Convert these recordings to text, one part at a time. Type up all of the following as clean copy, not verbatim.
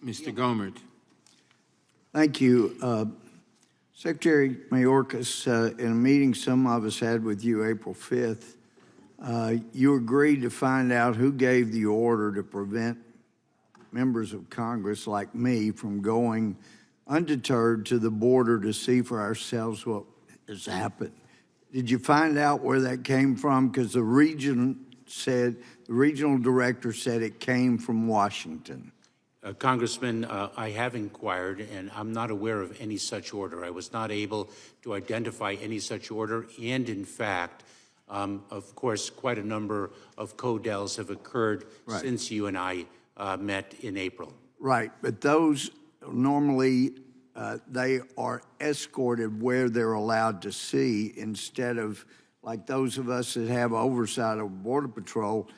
Mr. Gohmert. Thank you. Secretary Mayorkas, in a meeting some of us had with you April 5th, you agreed to find out who gave the order to prevent members of Congress like me from going undeterred to the border to see for ourselves what has happened. Did you find out where that came from? Because the regional director said it came from Washington. Congressman, I have inquired, and I'm not aware of any such order. I was not able to identify any such order, and in fact, of course, quite a number of CODELs have occurred since you and I met in April. Right, but those normally, they are escorted where they're allowed to see instead of like those of us that have oversight of Border Patrol.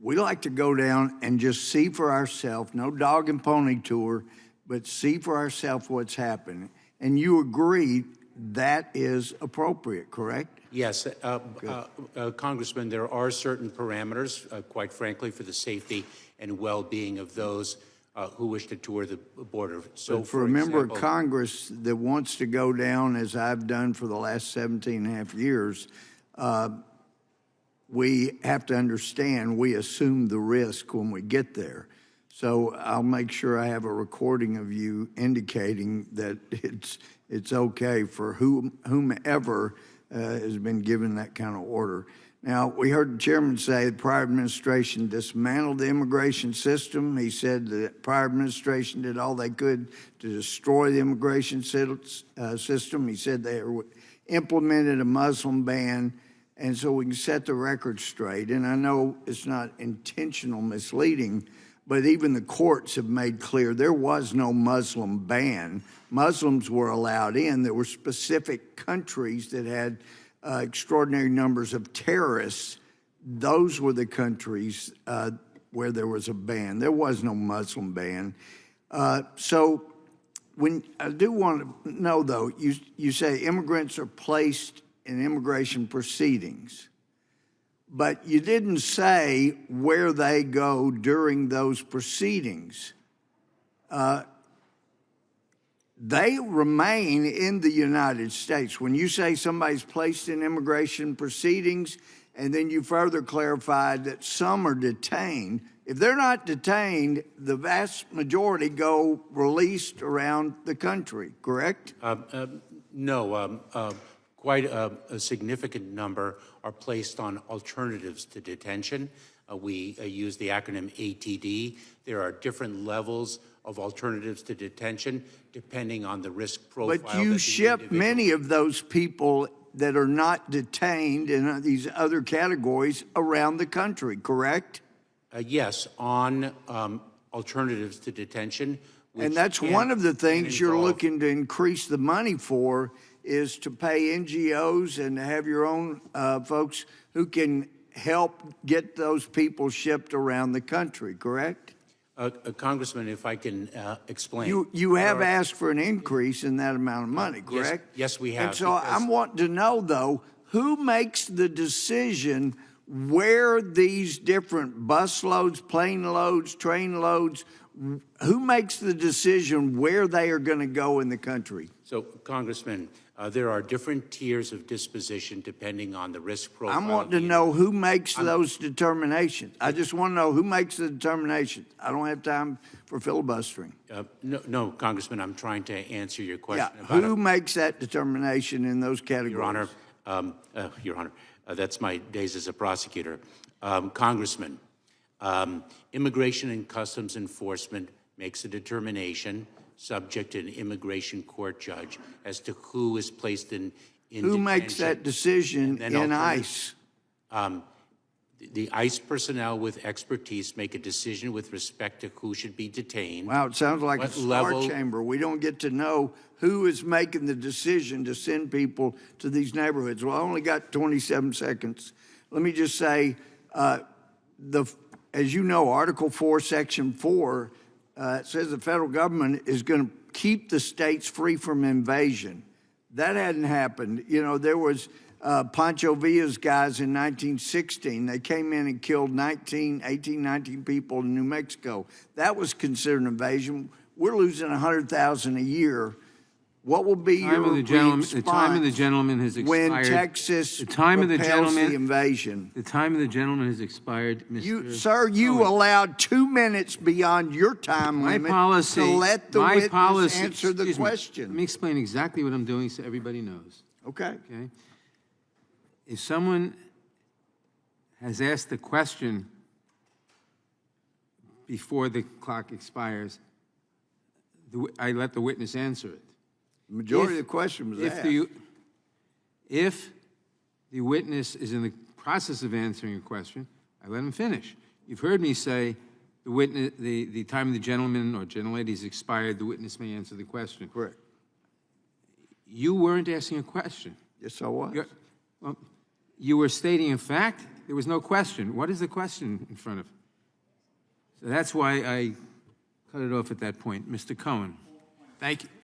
We like to go down and just see for ourselves, no dog and pony tour, but see for ourselves what's happening. And you agree that is appropriate, correct? Yes, Congressman, there are certain parameters, quite frankly, for the safety and well-being of those who wish to tour the border. So for a member of Congress that wants to go down, as I've done for the last 17 and a half years, we have to understand we assume the risk when we get there. So I'll make sure I have a recording of you indicating that it's okay for whomever has been given that kind of order. Now, we heard the chairman say the prior administration dismantled the immigration system. He said the prior administration did all they could to destroy the immigration system. He said they implemented a Muslim ban. And so we can set the record straight. And I know it's not intentional misleading, but even the courts have made clear there was no Muslim ban. Muslims were allowed in. There were specific countries that had extraordinary numbers of terrorists. Those were the countries where there was a ban. There was no Muslim ban. So when I do want to know, though, you say immigrants are placed in immigration proceedings, but you didn't say where they go during those proceedings. They remain in the United States. When you say somebody's placed in immigration proceedings, and then you further clarified that some are detained, if they're not detained, the vast majority go released around the country, correct? No. Quite a significant number are placed on alternatives to detention. We use the acronym ATD. There are different levels of alternatives to detention depending on the risk profile. But you ship many of those people that are not detained in these other categories around the country, correct? Yes, on alternatives to detention. And that's one of the things you're looking to increase the money for, is to pay NGOs and to have your own folks who can help get those people shipped around the country, correct? Congressman, if I can explain. You have asked for an increase in that amount of money, correct? Yes, we have. And so I'm wanting to know, though, who makes the decision where these different bus loads, plane loads, train loads, who makes the decision where they are going to go in the country? So, Congressman, there are different tiers of disposition depending on the risk profile. I'm wanting to know who makes those determinations. I just want to know who makes the determination. I don't have time for filibustering. No, Congressman, I'm trying to answer your question. Yeah, who makes that determination in those categories? Your Honor, that's my days as a prosecutor. Congressman, Immigration and Customs Enforcement makes a determination subject to an immigration court judge as to who is placed in Who makes that decision in ICE? The ICE personnel with expertise make a decision with respect to who should be detained. Wow, it sounds like a star chamber. We don't get to know who is making the decision to send people to these neighborhoods. Well, I only got 27 seconds. Let me just say, as you know, Article 4, Section 4, says the federal government is going to keep the states free from invasion. That hadn't happened. You know, there was Pancho Villa's guys in 1916. They came in and killed 19 people in New Mexico. That was considered an invasion. we're losing 100,000 a year. What will be your response The time of the gentleman has expired. when Texas The time of the repels gentleman- the invasion? The time of the gentleman has expired, Mr. You allowed 2 minutes beyond your time My limit policy, to let the my witness policy, answer the excuse me, question. Let me explain exactly what I'm doing so everybody knows, Okay. okay? If someone has asked a question before the clock expires, I let the witness answer it. The majority of the question was asked. If the witness is in the process of answering a question, I let him finish. You've heard me say the time of the gentleman or gentlelady has expired, the witness may answer the question. Correct. You weren't asking a question. Yes, I was. Well, you were stating a fact. There was no question. What is the question in front of? So that's why I cut it off at that point. Mr. Cohen. Thank you.